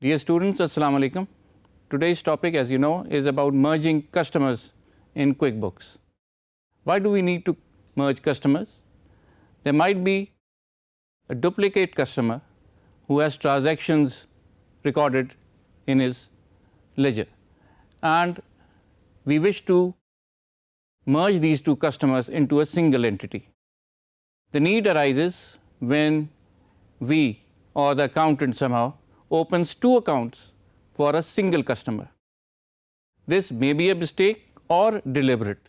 Dear students, Assalamu alaikum. Today's topic, as you know, is about merging customers in QuickBooks. Why do we need to merge customers? There might be a duplicate customer who has transactions recorded in his ledger, and we wish to merge these two customers into a single entity. The need arises when we or the accountant somehow opens two accounts for a single customer. This may be a mistake or deliberate.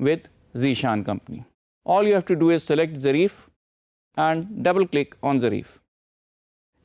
with Zishan company. All you have to do is select Zarif and double click on Zarif.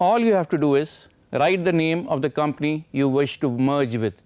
All you have to do is write the name of the company you wish to merge with.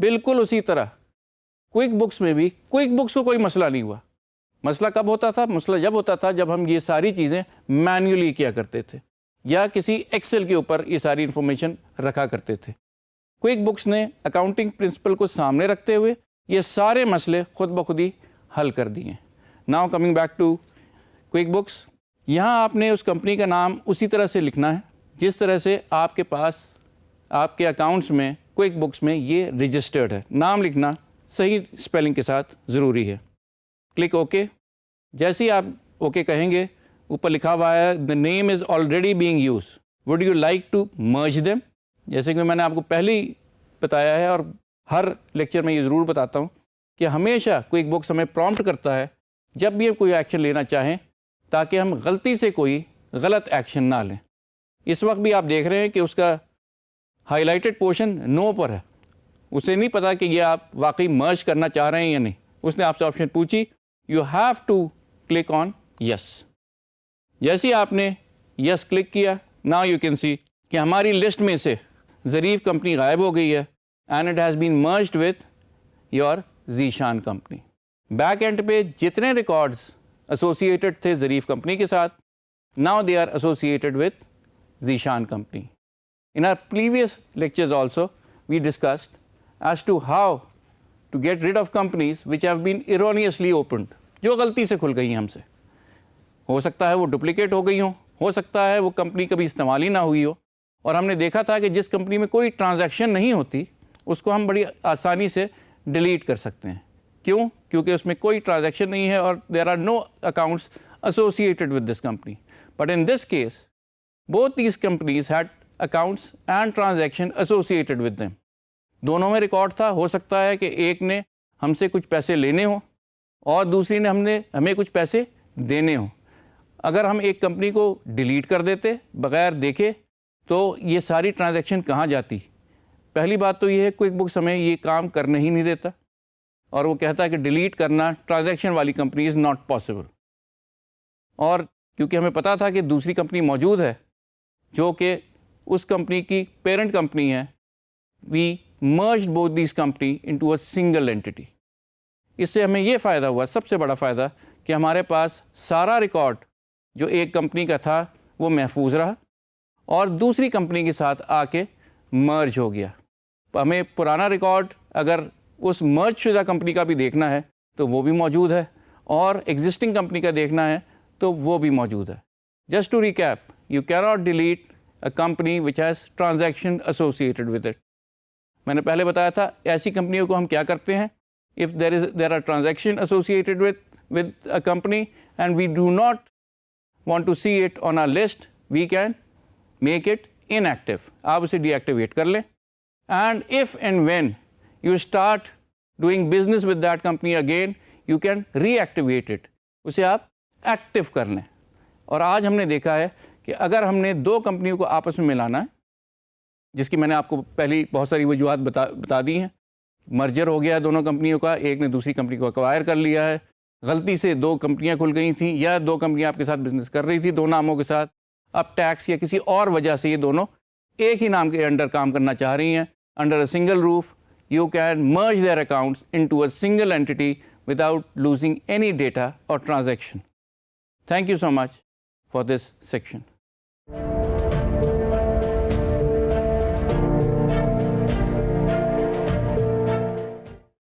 بالکل اسی طرح quick books میں بھی quick books کو کوئی مسئلہ نہیں ہوا. مسئلہ کب ہوتا تھا؟ مسئلہ جب ہوتا تھا جب ہم یہ ساری چیزیں مینولی کیا کرتے تھے یا کسی ایکسل کے اوپر یہ ساری انفارمیشن رکھا کرتے تھے. کوئک بکس نے اکاؤنٹنگ پرنسپل کو سامنے رکھتے ہوئے یہ سارے مسئلے خود بخود ہی حل کر دیے. Now coming back to QuickBooks. یہاں آپ نے اس کمپنی کا نام اسی طرح سے لکھنا ہے جس طرح سے آپ کے پاس آپ کے اکاؤنٹس میں کوئک بکس میں یہ رجسٹرڈ ہے. نام لکھنا صحیح اسپیلنگ کے ساتھ ضروری ہے. Click okay. جیسے ہی آپ اوکے کہیں گے اوپر لکھا ہوا ہے the name is already being use would you like to merge them. جیسے کہ میں نے آپ کو پہلے ہی بتایا ہے اور ہر لیکچر میں یہ ضرور بتاتا ہوں کہ ہمیشہ کوئک بکس ہمیں پرومپٹ کرتا ہے جب بھی ہم کوئی ایکشن لینا چاہیں تاکہ ہم غلطی سے کوئی غلط ایکشن نہ لیں. اس وقت بھی آپ دیکھ رہے ہیں کہ اس کا ہائی لائٹڈ پورشن نو پر ہے. اسے نہیں پتا کہ یہ آپ واقعی مرج کرنا چاہ رہے ہیں یا نہیں. اس نے آپ سے آپشن پوچھی, you have to click on yes. جیسے آپ نے یس کلک کیا, ناؤ یو کین سی کہ ہماری لسٹ میں سے ظریف کمپنی غائب ہو گئی ہے and it has been merged with your Zeeshan company. Back end پہ جتنے ریکارڈز ایسوسیٹڈ تھے ظریف کمپنی کے ساتھ, now they are associated with Zeeshan company. In our previous lectures also, we discussed as to how to get rid of companies which have been erroneously opened, جو غلطی سے کھل گئی ہیں ہم سے. ہو سکتا ہے وہ ڈپلیکیٹ ہو گئی ہوں, ہو سکتا ہے وہ کمپنی کبھی استعمال ہی نہ ہوئی ہو, اور ہم نے دیکھا تھا کہ جس کمپنی میں کوئی ٹرانزیکشن نہیں ہوتی اس کو ہم بڑی آسانی سے ڈیلیٹ کر سکتے ہیں. کیوں؟ کیونکہ اس میں کوئی ٹرانزیکشن نہیں ہے اور there are no accounts associated with this company. But in this case both these companies had accounts and transaction associated with them. دونوں میں ریکارڈ تھا. ہو سکتا ہے کہ ایک نے ہم سے کچھ پیسے لینے ہوں اور دوسری نے ہمیں کچھ پیسے دینے ہوں. اگر ہم ایک کمپنی کو ڈیلیٹ کر دیتے بغیر دیکھے تو یہ ساری ٹرانزیکشن کہاں جاتی؟ پہلی بات تو یہ ہے کوئک بکس ہمیں یہ کام کرنے ہی نہیں دیتا اور وہ کہتا ہے کہ ڈیلیٹ کرنا ٹرانزیکشن والی کمپنی از ناٹ پاسبل. اور کیونکہ ہمیں پتا تھا کہ دوسری کمپنی موجود ہے جو کہ اس کمپنی کی پیرنٹ کمپنی ہے, we merged both these company into a single entity. اس سے ہمیں یہ فائدہ ہوا, سب سے بڑا فائدہ, کہ ہمارے پاس سارا ریکارڈ جو ایک کمپنی کا تھا وہ محفوظ رہا اور دوسری کمپنی کے ساتھ آ کے مرج ہو گیا. ہمیں پرانا ریکارڈ اگر اس مرج شدہ کمپنی کا بھی دیکھنا ہے تو وہ بھی موجود ہے اور ایگزسٹنگ کمپنی کا دیکھنا ہے تو وہ بھی موجود ہے. Just to recap, you cannot delete a company which has transaction associated with it. میں نے پہلے بتایا تھا ایسی کمپنیوں کو ہم کیا کرتے ہیں, if there are transaction associated with a company and we do not want to see it on our list, we can make it inactive. آپ اسے ڈی ایکٹیویٹ کر لیں. And if and when you start doing business with that company again, you can reactivate it. اسے آپ active کر لیں. اور آج ہم نے دیکھا ہے کہ اگر ہم نے دو کمپنیوں کو آپس میں ملانا ہے, جس کی میں نے آپ کو پہلی بہت ساری وجوہات بتا دی ہیں, مرجر ہو گیا دونوں کمپنیوں کا, ایک نے دوسری کمپنی کو ایکوائر کر لیا ہے, غلطی سے دو کمپنیاں کھل گئی تھیں یا دو کمپنیاں آپ کے ساتھ بزنس کر رہی تھی دو ناموں کے ساتھ, اب ٹیکس یا کسی اور وجہ سے یہ دونوں ایک ہی نام کے انڈر کام کرنا چاہ رہی ہیں, under a single roof, you can merge their accounts into a single entity without losing any data اور transaction. Thank you so much for this section.